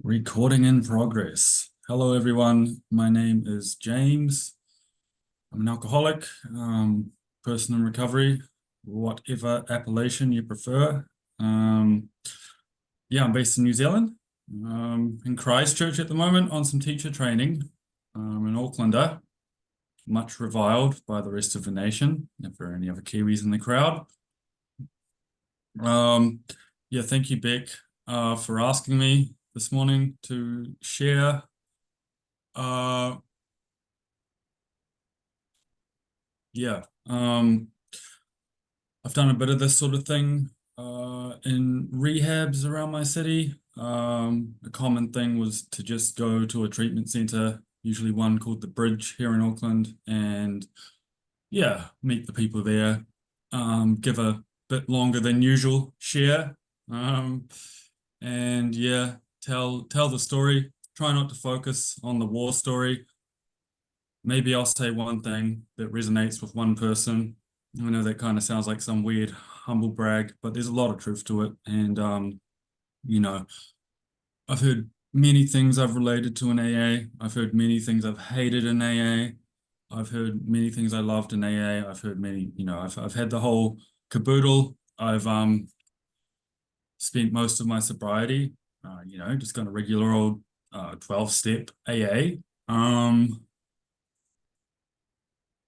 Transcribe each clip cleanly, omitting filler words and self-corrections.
Recording in progress. Hello, everyone. My name is James. I'm an alcoholic, person in recovery, whatever appellation you prefer. Um, yeah, I'm based in New Zealand, in Christchurch at the moment on some teacher training, in Aucklander, much reviled by the rest of the nation, if there are any other Kiwis in the crowd. Um, yeah, thank you, Beck, for asking me this morning to share. Uh, Yeah, I've done a bit of this sort of thing in rehabs around my city. A common thing was to just go to a treatment center, usually one called the Bridge here in Auckland, and yeah, meet the people there, give a bit longer than usual share, um, and yeah, tell the story. Try not to focus on the war story. Maybe I'll say one thing that resonates with one person. I know that kind of sounds like some weird humble brag, but there's a lot of truth to it. And you know, I've heard many things I've related to in AA. I've heard many things I've hated in AA. I've heard many things I loved in AA. I've heard many, I've had the whole caboodle. I've spent most of my sobriety, just got a regular old 12-step AA.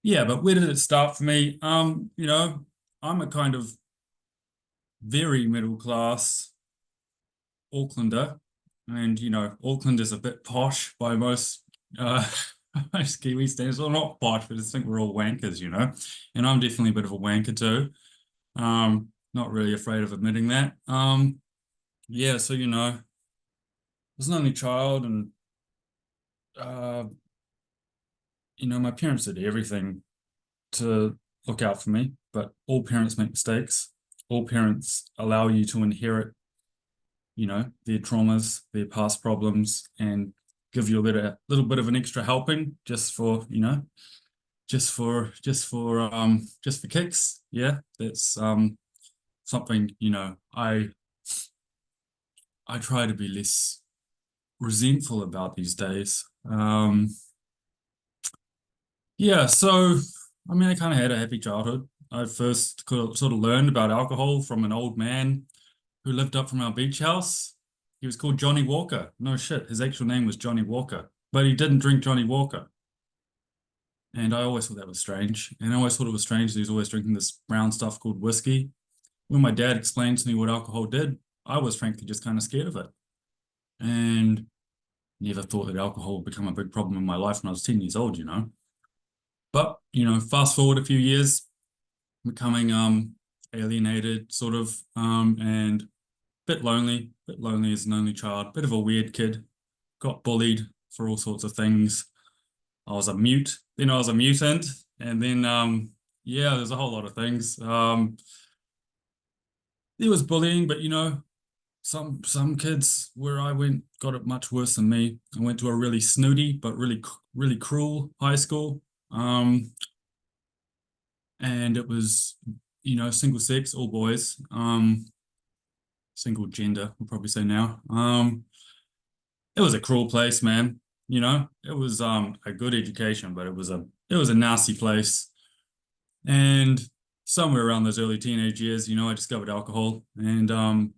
Yeah, but where did it start for me? I'm a kind of very middle class Aucklander, and Auckland is a bit posh by most uh most Kiwi standards. Well, not posh, but I just think we're all wankers. And I'm definitely a bit of a wanker too. Not really afraid of admitting that. Yeah, so I was an only child, and uh, my parents did everything to look out for me, but all parents make mistakes. All parents allow you to inherit, their traumas, their past problems, and give you little bit of an extra helping just for, just for kicks. Yeah, that's something, I try to be less resentful about these days. Yeah, so I mean, I kind of had a happy childhood. I first sort of learned about alcohol from an old man who lived up from our beach house. He was called Johnny Walker. No shit, his actual name was Johnny Walker, but he didn't drink Johnny Walker. And I always thought that was strange. And I always thought it was strange that he was always drinking this brown stuff called whiskey. When my dad explained to me what alcohol did, I was frankly just kind of scared of it. And never thought that alcohol would become a big problem. In my life when I was 10 years old. But, fast forward a few years, becoming alienated, sort of, and bit lonely as an only child, bit of a weird kid, got bullied for all sorts of things. I was a mute, then I was a mutant, and then yeah, there's a whole lot of things. There was bullying, but some kids where I went got it much worse than me. I went to a really snooty but really cruel high school. Um, and it was, single sex, all boys. Single gender, we'll probably say now. It was a cruel place, man. It was a good education, but it was a nasty place. And somewhere around those early teenage years, I discovered alcohol. And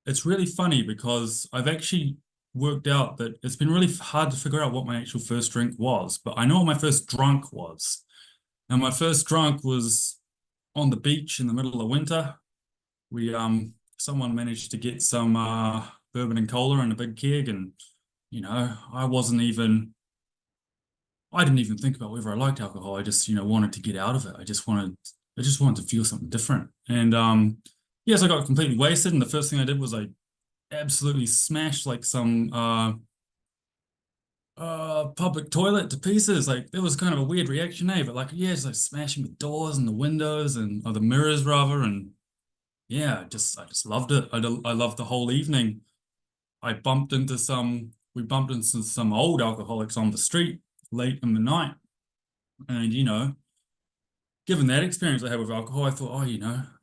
it's really funny because I've actually worked out that it's been really hard to figure out what my actual first drink was, but I know what my first drunk was. And my first drunk was on the beach in the middle of winter. We someone managed to get some bourbon and cola in a big keg, and I didn't even think about whether I liked alcohol. I just wanted to get out of it. I just wanted to feel something different. And yes, I got completely wasted, and the first thing I did was I absolutely smashed like some public toilet to pieces. Like there was kind of a weird reaction, but like yeah, just like smashing the doors and the windows and or the mirrors rather, and yeah, I just loved it. I loved the whole evening. We bumped into some old alcoholics on the street late in the night. And, given that experience I had with alcohol, I thought, oh,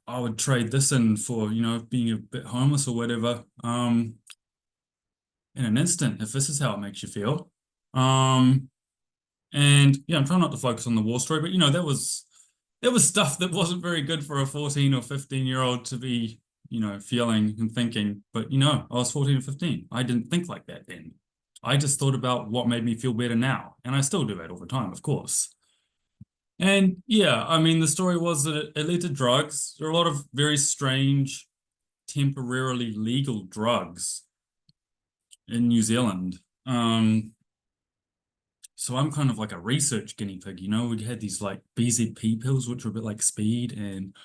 I would trade this in for, being a bit homeless or whatever. in an instant if this is how it makes you feel. Um, and yeah, I'm trying not to focus on the war story, but there was stuff that wasn't very good for a 14 or 15-year-old to be, feeling and thinking. But I was 14 or 15. I didn't think like that then. I just thought about what made me feel better now. And I still do that all the time, of course. And yeah, I mean, the story was that it led to drugs. There are a lot of very strange, temporarily legal drugs in New Zealand. So I'm kind of like a research guinea pig, We had these like BZP pills, which were a bit like speed, and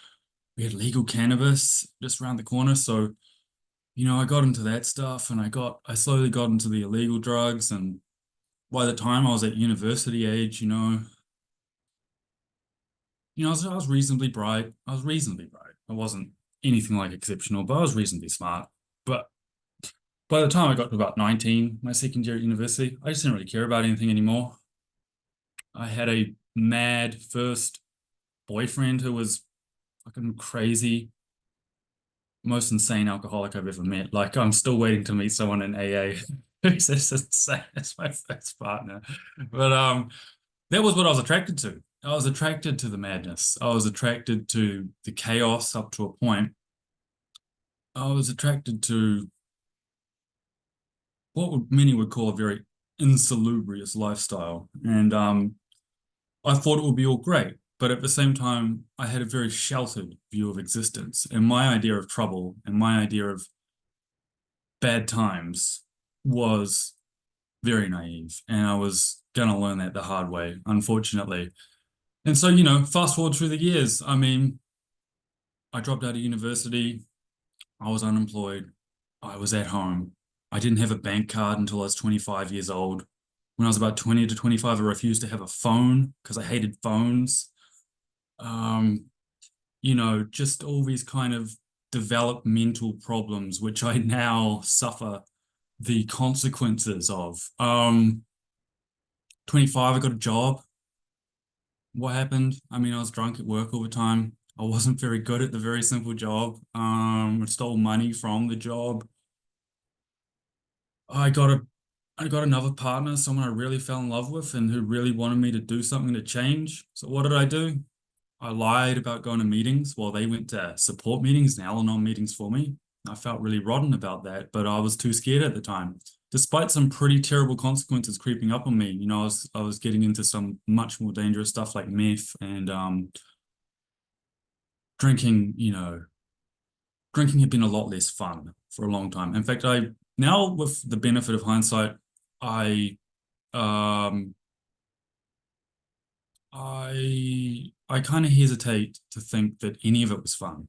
we had legal cannabis just around the corner. So, I got into that stuff and I slowly got into the illegal drugs. And by the time I was at university age, I was reasonably bright. I was reasonably bright. I wasn't anything like exceptional, but I was reasonably smart. But by the time I got to about 19, my second year at university, I just didn't really care about anything anymore. I had a mad first boyfriend who was fucking crazy, most insane alcoholic I've ever met. Like, I'm still waiting to meet someone in AA who's as insane as my first partner. But that was what I was attracted to. I was attracted to the madness. I was attracted to the chaos up to a point. I was attracted to many would call a very insalubrious lifestyle. And I thought it would be all great. But at the same time, I had a very sheltered view of existence. And my idea of trouble and my idea of bad times was very naive. And I was going to learn that the hard way, unfortunately. And so, fast forward through the years, I mean, I dropped out of university. I was unemployed. I was at home. I didn't have a bank card until I was 25 years old. When I was about 20 to 25, I refused to have a phone because I hated phones. Um, just all these kind of developmental problems, which I now suffer the consequences of. 25, I got a job. What happened? I mean, I was drunk at work all the time. I wasn't very good at the very simple job. I stole money from the job. I got a I got another partner, someone I really fell in love with and who really wanted me to do something to change. So what did I do? I lied about going to meetings while they went to support meetings and Al-Anon meetings for me. I felt really rotten about that, but I was too scared at the time. Despite some pretty terrible consequences creeping up on me, I was getting into some much more dangerous stuff like meth and drinking, drinking had been a lot less fun for a long time. In fact, I now with the benefit of hindsight, I um I kind of hesitate to think that any of it was fun.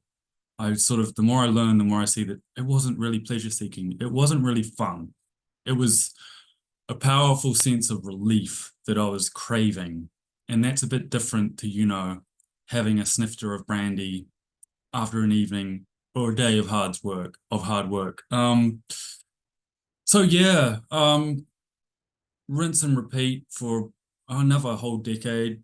The more I learn, the more I see that it wasn't really pleasure seeking. It wasn't really fun. It was a powerful sense of relief that I was craving. And that's a bit different to, having a snifter of brandy after an evening or a day of hard work. So yeah, rinse and repeat for another whole decade.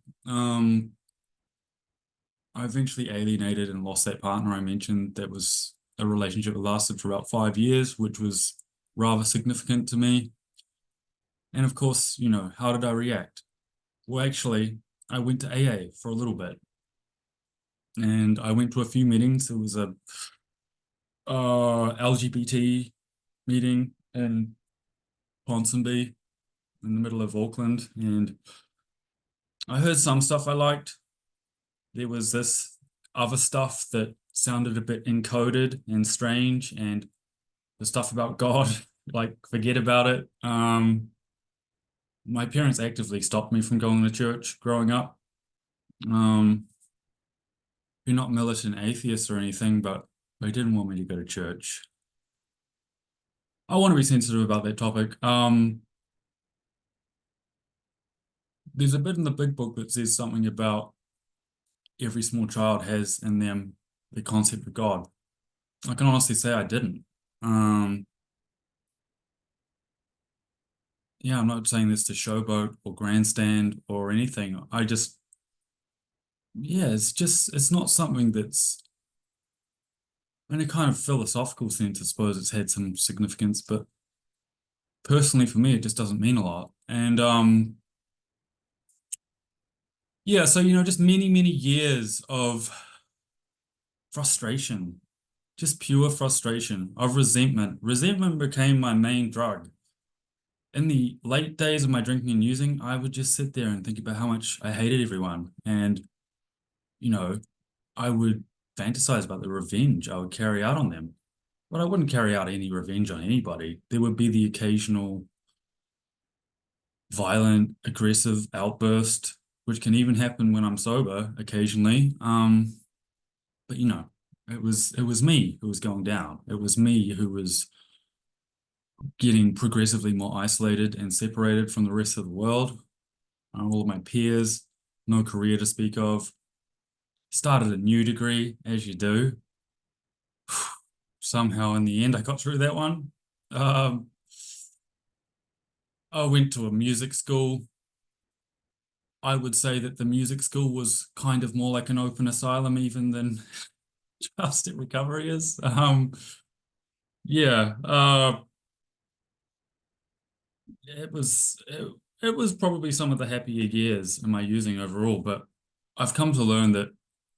I eventually alienated and lost that partner I mentioned. That was a relationship that lasted for about 5 years, which was rather significant to me. And of course, how did I react? Well, actually, I went to AA for a little bit and I went to a few meetings. It was a LGBT meeting in Ponsonby in the middle of Auckland. And I heard some stuff I liked. There was this other stuff that sounded a bit encoded and strange, and the stuff about God, like forget about it. My parents actively stopped me from going to church growing up. Um, you're not militant atheists or anything, but they didn't want me to go to church. I want to be sensitive about that topic. There's a bit in the big book that says something about every small child has in them the concept of God. I can honestly say I didn't. Um, yeah, I'm not saying this to showboat or grandstand or anything. Yeah, it's not something that's, in a kind of philosophical sense, I suppose it's had some significance, but personally for me, it just doesn't mean a lot. And yeah, so just many, many years of frustration, just pure frustration, of resentment. Resentment became my main drug. In the late days of my drinking and using, I would just sit there and think about how much I hated everyone. And, you know, I would fantasize about the revenge I would carry out on them. But I wouldn't carry out any revenge on anybody. There would be the occasional violent, aggressive outburst, which can even happen when I'm sober occasionally. But it was me who was going down. It was me who was getting progressively more isolated and separated from the rest of the world. All of my peers, no career to speak of. Started a new degree, as you do. Somehow, in the end, I got through that one. Um, I went to a music school. I would say that the music school was kind of more like an open asylum even than Just Recovery is. Yeah, it was probably some of the happier years in my using overall, but I've come to learn that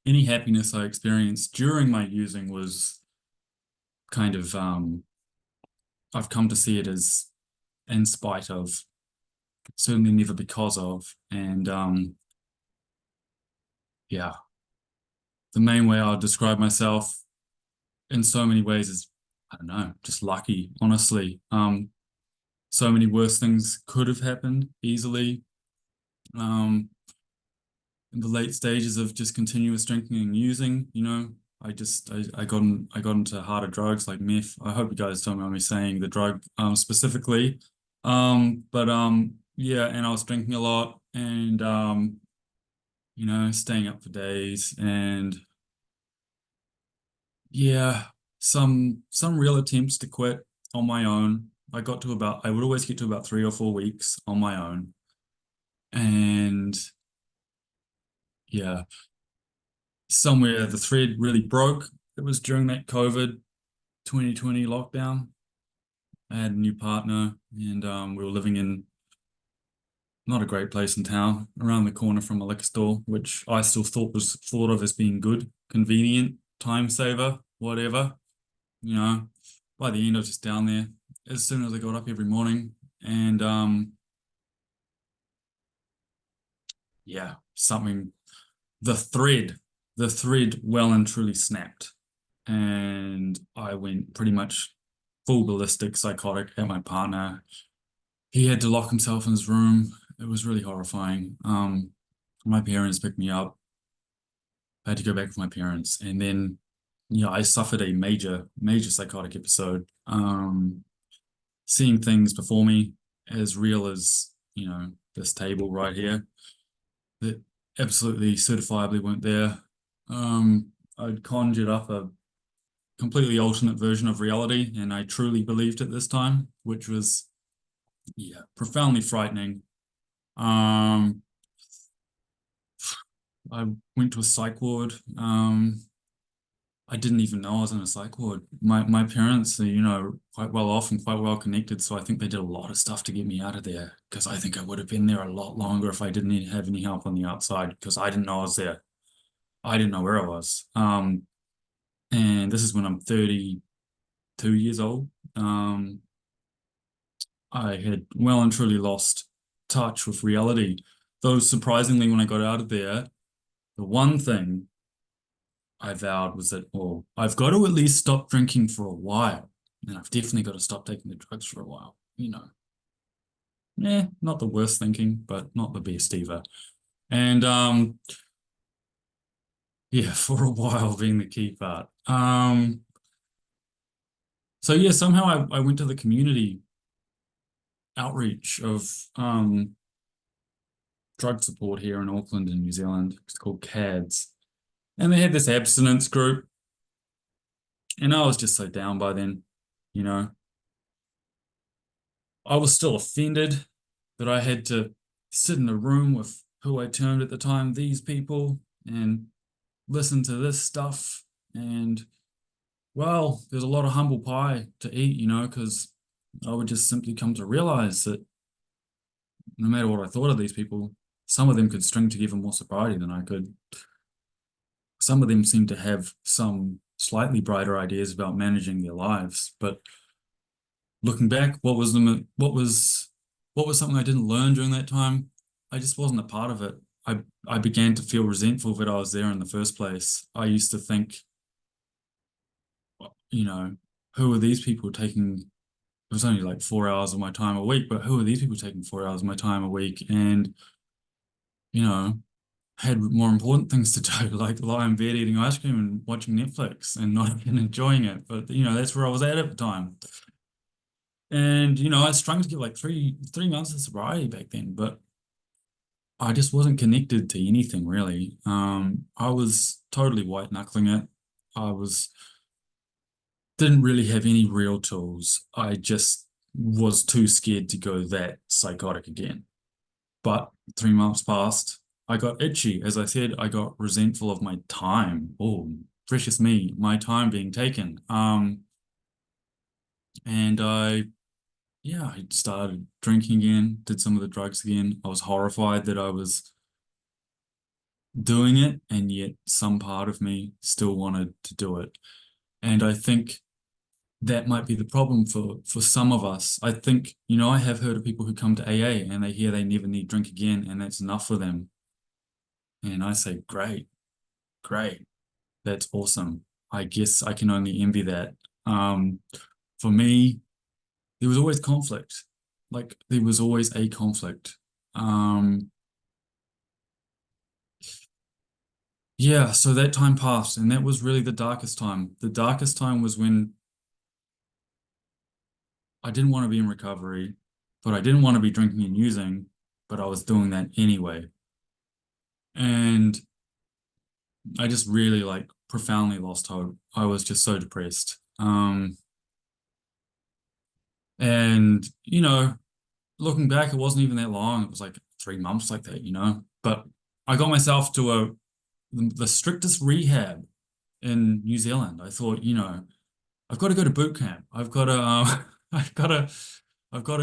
any happiness I experienced during my using was kind of I've come to see it as in spite of, certainly never because of, and yeah, the main way I'll describe myself in so many ways is, I don't know, just lucky, honestly. So many worse things could have happened easily. Um, in the late stages of just continuous drinking and using, I got into harder drugs like meth. I hope you guys don't mind me saying the drug specifically. But yeah, and I was drinking a lot and staying up for days and yeah, some real attempts to quit on my own. I would always get to about 3 or 4 weeks on my own. And yeah, somewhere the thread really broke. It was during that COVID 2020 lockdown. I had a new partner and we were living in not a great place in town, around the corner from a liquor store, which I still thought of as being good, convenient, time saver, whatever. You know, by the end I was just down there as soon as I got up every morning. And yeah, the thread, the thread well and truly snapped. And I went pretty much full ballistic, psychotic at my partner. He had to lock himself in his room. It was really horrifying. My parents picked me up. I had to go back with my parents, and then, I suffered a major, major psychotic episode. Seeing things before me as real as, this table right here that absolutely certifiably weren't there. I'd conjured up a completely alternate version of reality, and I truly believed it this time, which was, yeah, profoundly frightening. Um, I went to a psych ward. I didn't even know I was in a psych ward. My parents are, quite well off and quite well connected, so I think they did a lot of stuff to get me out of there because I think I would have been there a lot longer if I didn't have any help on the outside because I didn't know I was there. I didn't know where I was. And this is when I'm 32 years old. I had well and truly lost touch with reality. Though surprisingly, when I got out of there, the one thing I vowed was that, well, I've got to at least stop drinking for a while. And I've definitely got to stop taking the drugs for a while. Not the worst thinking, but not the best either. And yeah, for a while being the key part. So yeah, somehow I went to the community outreach of drug support here in Auckland in New Zealand. It's called CADS. And they had this abstinence group. And I was just so down by then, you know. I was still offended that I had to sit in a room with who I termed at the time these people and listen to this stuff. And well, there's a lot of humble pie to eat, because I would just simply come to realize that no matter what I thought of these people, some of them could string together more sobriety than I could. Some of them seem to have some slightly brighter ideas about managing their lives, but looking back, what was something I didn't learn during that time? I just wasn't a part of it. I began to feel resentful that I was there in the first place. I used to think, you know, who are these people taking? It was only like 4 hours of my time a week, but who are these people taking 4 hours of my time a week? And, you know, had more important things to do, like lie in bed eating ice cream and watching Netflix and not even enjoying it. But, that's where I was at the time. And, I strung to get like three months of sobriety back then, but I just wasn't connected to anything really. I was totally white knuckling it. I didn't really have any real tools. I just was too scared to go that psychotic again. But 3 months passed. I got itchy. As I said, I got resentful of my time. Oh, precious me, my time being taken. And yeah, I started drinking again, did some of the drugs again. I was horrified that I was doing it, and yet some part of me still wanted to do it. And I think that might be the problem for some of us. I think, I have heard of people who come to AA and they hear they never need drink again, and that's enough for them. And I say, great, great, that's awesome. I guess I can only envy that. For me, there was always conflict. Like there was always a conflict. Um, yeah, so that time passed, and that was really the darkest time. The darkest time was when I didn't want to be in recovery, but I didn't want to be drinking and using, but I was doing that anyway. And I just really like profoundly lost hope. I was just so depressed. And looking back, it wasn't even that long. It was like 3 months like that. But I got myself to the strictest rehab in New Zealand. I thought, I've got to go to boot camp. I've got to, I've got to, I've got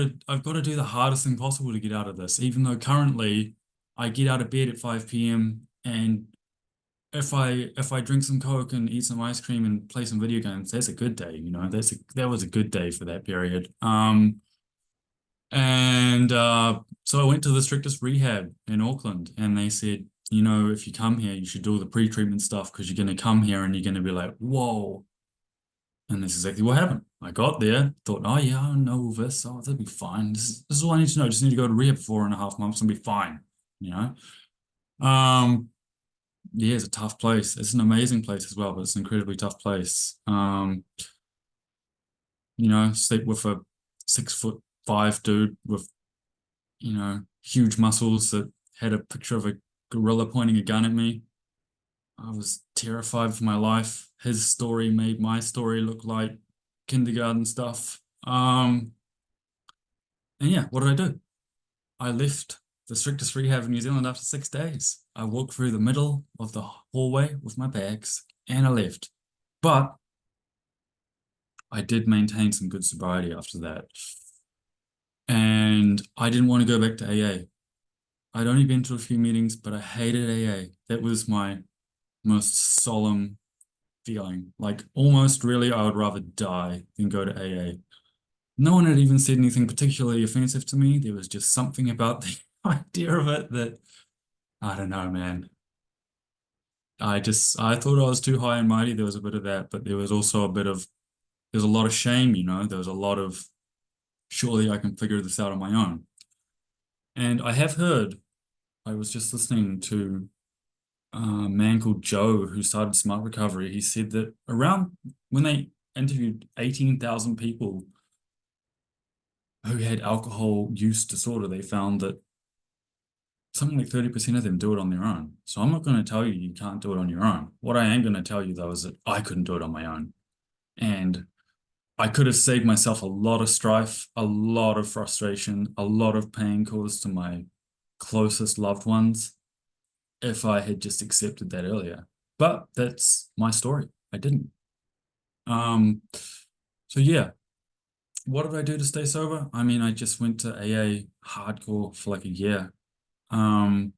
to do the hardest thing possible to get out of this. Even though currently I get out of bed at 5 p.m. and if I drink some Coke and eat some ice cream and play some video games, that's a good day. That was a good day for that period. And so I went to the strictest rehab in Auckland, and they said, if you come here, you should do all the pre-treatment stuff because you're going to come here and you're going to be like, whoa. And that's exactly what happened. I got there, thought, oh yeah, I know all this. Oh, that'll be fine. This is all I need to know. Just need to go to rehab for 4.5 months and be fine. You know. Um, yeah, it's a tough place. It's an amazing place as well, but it's an incredibly tough place. Sleep with a 6'5" dude with huge muscles that had a picture of a gorilla pointing a gun at me. I was terrified for my life. His story made my story look like kindergarten stuff. And yeah, what did I do? I left the strictest rehab in New Zealand after 6 days. I walked through the middle of the hallway with my bags and I left. But I did maintain some good sobriety after that. And I didn't want to go back to AA. I'd only been to a few meetings, but I hated AA. That was my most solemn feeling. Like almost really, I would rather die than go to AA. No one had even said anything particularly offensive to me. There was just something about the idea of it that I don't know, man. I thought I was too high and mighty. There was a bit of that, but there was also there's a lot of shame. There was a lot of surely I can figure this out on my own. And I have heard, I was just listening to a man called Joe who started Smart Recovery. He said that around when they interviewed 18,000 people who had alcohol use disorder, they found that something like 30% of them do it on their own. So I'm not going to tell you you can't do it on your own. What I am going to tell you though is that I couldn't do it on my own. And I could have saved myself a lot of strife, a lot of frustration, a lot of pain caused to my closest loved ones if I had just accepted that earlier. But that's my story. I didn't. Um, so yeah, What did I do to stay sober? I mean, I just went to AA hardcore for like a year. Um,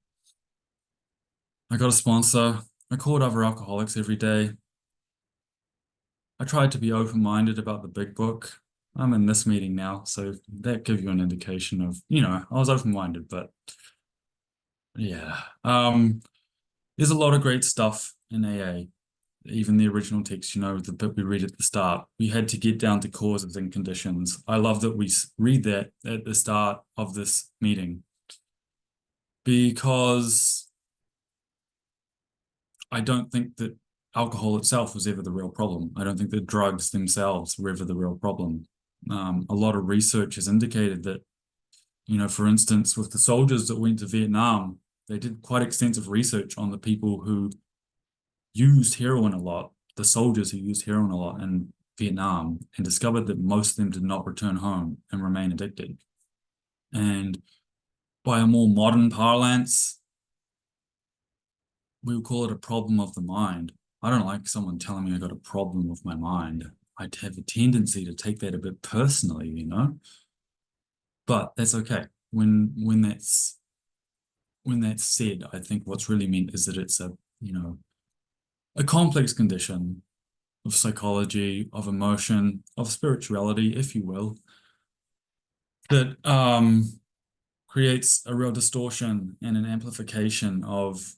I got a sponsor. I called other alcoholics every day. I tried to be open-minded about the big book. I'm in this meeting now, so that gives you an indication of, I was open-minded, but yeah. There's a lot of great stuff in AA. Even the original text, the bit we read at the start, we had to get down to causes and conditions. I love that we read that at the start of this meeting because I don't think that alcohol itself was ever the real problem. I don't think that drugs themselves were ever the real problem. A lot of research has indicated that, for instance, with the soldiers that went to Vietnam, they did quite extensive research on the people who used heroin a lot, the soldiers who used heroin a lot in Vietnam, and discovered that most of them did not return home and remain addicted. And by a more modern parlance, we would call it a problem of the mind. I don't like someone telling me I got a problem with my mind. I'd have a tendency to take that a bit personally. But that's okay. When that's said, I think what's really meant is that it's a complex condition of psychology, of emotion, of spirituality, if you will, that creates a real distortion and an amplification of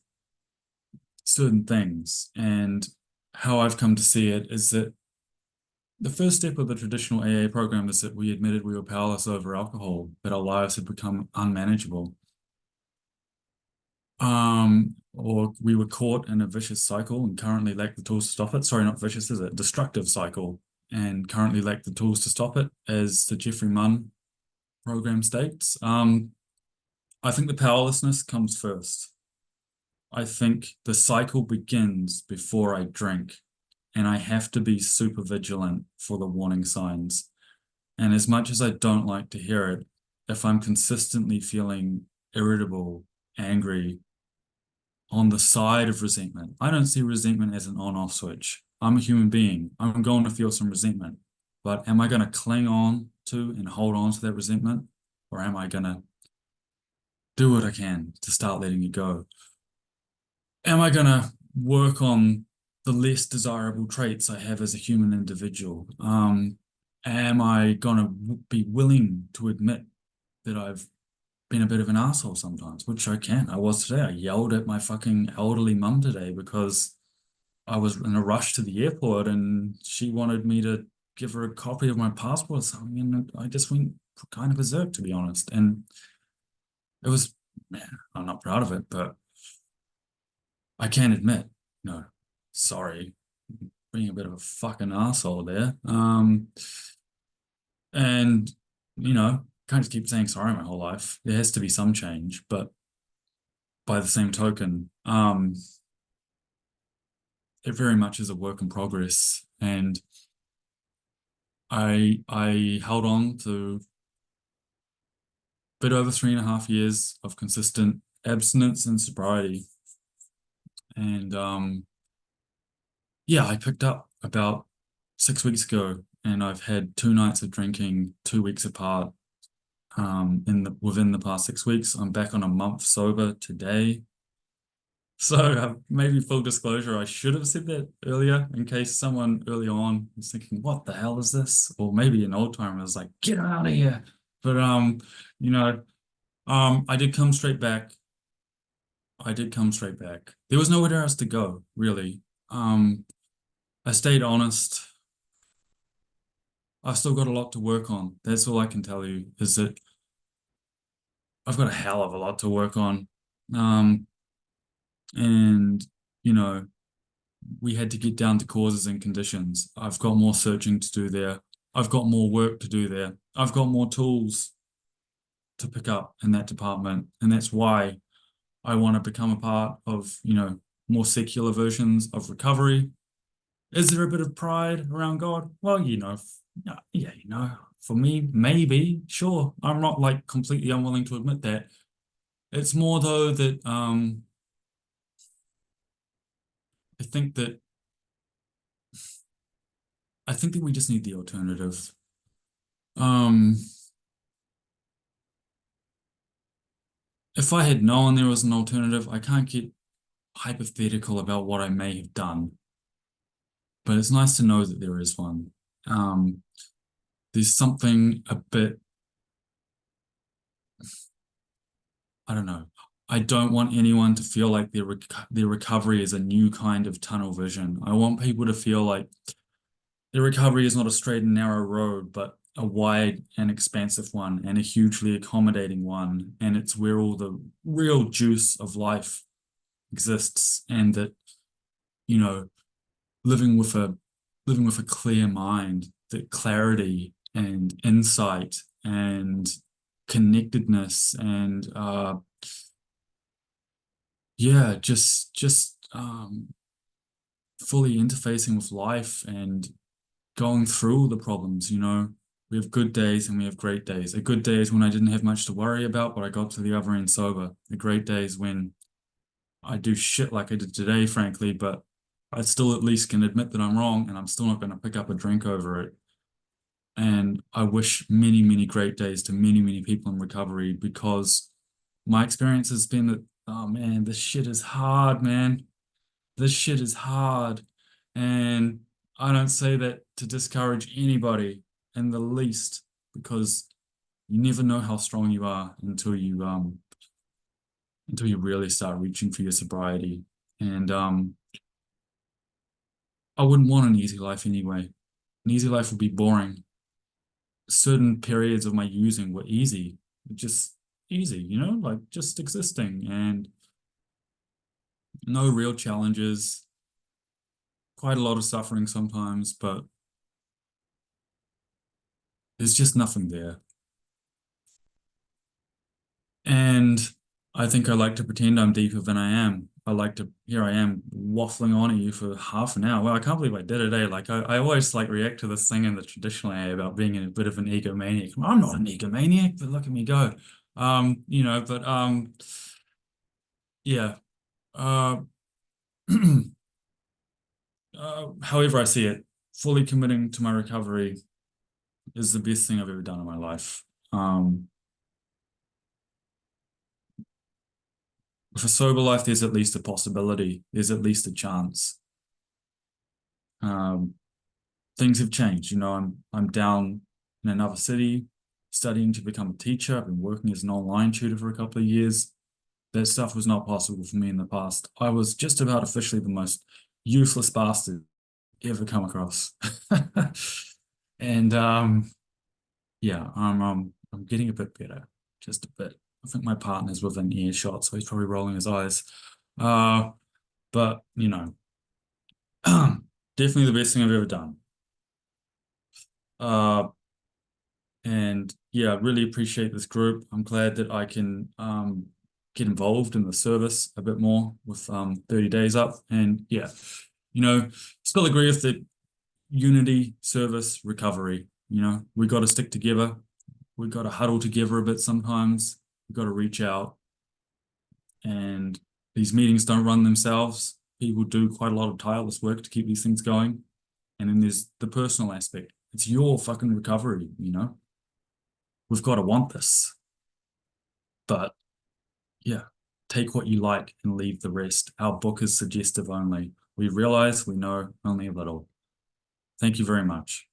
certain things. And how I've come to see it is that the first step of the traditional AA program is that we admitted we were powerless over alcohol, that our lives had become unmanageable. Or we were caught in a vicious cycle and currently lack the tools to stop it. Sorry, not vicious, is it? Destructive cycle, and currently lack the tools to stop it, as the Jeffrey Munn program states. I think the powerlessness comes first. I think the cycle begins before I drink, and I have to be super vigilant for the warning signs. And as much as I don't like to hear it, if I'm consistently feeling irritable, angry, on the side of resentment, I don't see resentment as an on-off switch. I'm a human being. I'm going to feel some resentment. But am I going to cling on to and hold on to that resentment? Or am I going to do what I can to start letting it go? Am I going to work on the less desirable traits I have as a human individual? Am I going to be willing to admit that I've been a bit of an asshole sometimes, which I can. I was today. I yelled at my fucking elderly mum today because I was in a rush to the airport and she wanted me to give her a copy of my passport or something. And I just went kind of berserk, to be honest. And it was, man, I'm not proud of it, but I can admit, no, sorry, being a bit of a fucking asshole there. And, can't just keep saying sorry my whole life. There has to be some change, but by the same token, it very much is a work in progress. And I held on to a bit over 3.5 years of consistent abstinence and sobriety. And yeah, I picked up about 6 weeks ago, and I've had 2 nights of drinking 2 weeks apart. Within the past 6 weeks, I'm back on a month sober today. So maybe full disclosure, I should have said that earlier in case someone early on was thinking, what the hell is this? Or maybe an old timer was like, get out of here. But you know, I did come straight back. I did come straight back. There was nowhere else to go, really. Um, I stayed honest. I've still got a lot to work on. That's all I can tell you is that I've got a hell of a lot to work on. Um, and you know, we had to get down to causes and conditions. I've got more searching to do there. I've got more work to do there. I've got more tools to pick up in that department. And that's why I want to become a part of, more secular versions of recovery. Is there a bit of pride around God? Well, yeah, for me, maybe, sure. I'm not like completely unwilling to admit that. It's more though that I think that I think that we just need the alternative. Um, if I had known there was an alternative, I can't get hypothetical about what I may have done, but it's nice to know that there is one. Um, there's something a bit, I don't know. I don't want anyone to feel like their recovery is a new kind of tunnel vision. I want people to feel like their recovery is not a straight and narrow road, but a wide and expansive one and a hugely accommodating one. And it's where all the real juice of life exists, and that, you know, living with a living with a clear mind, that clarity and insight and connectedness and yeah, just fully interfacing with life and going through the problems, you know. We have good days and we have great days. A good day is when I didn't have much to worry about, but I got to the other end sober. A great day is when I do shit like I did today, frankly, but I still at least can admit that I'm wrong and I'm still not going to pick up a drink over it. And I wish many, many great days to many, many people in recovery, because my experience has been that, oh man, this shit is hard, man. This shit is hard. And I don't say that to discourage anybody in the least, because you never know how strong you are until you really start reaching for your sobriety. And I wouldn't want an easy life anyway. An easy life would be boring. Certain periods of my using were easy, just easy, you know, like just existing and no real challenges, quite a lot of suffering sometimes, but there's just nothing there. And I think I like to pretend I'm deeper than I am. Here I am waffling on at you for half an hour. Well, I can't believe I did it, eh? Like I always like react to this thing in the traditional AA about being a bit of an egomaniac. I'm not an egomaniac, but look at me go. But yeah. Uh, however I see it, fully committing to my recovery is the best thing I've ever done in my life. With a sober life, there's at least a possibility. There's at least a chance. Um, things have changed. You know, I'm down in another city studying to become a teacher. I've been working as an online tutor for a couple of years. That stuff was not possible for me in the past. I was just about officially the most useless bastard ever come across. And yeah, I'm getting a bit better, just a bit. I think my partner's within earshot, so he's probably rolling his eyes. Uh, but you know, definitely the best thing I've ever done. Uh, and yeah, I really appreciate this group. I'm glad that I can get involved in the service a bit more with 30 days up. And yeah, you know, still agree with the unity, service, recovery. You know, we got to stick together. We got to huddle together a bit sometimes. We got to reach out, and these meetings don't run themselves. People do quite a lot of tireless work to keep these things going. And then there's the personal aspect. It's your fucking recovery, you know? We've got to want this. But yeah, take what you like and leave the rest. Our book is suggestive only. We realize we know only a little. Thank you very much.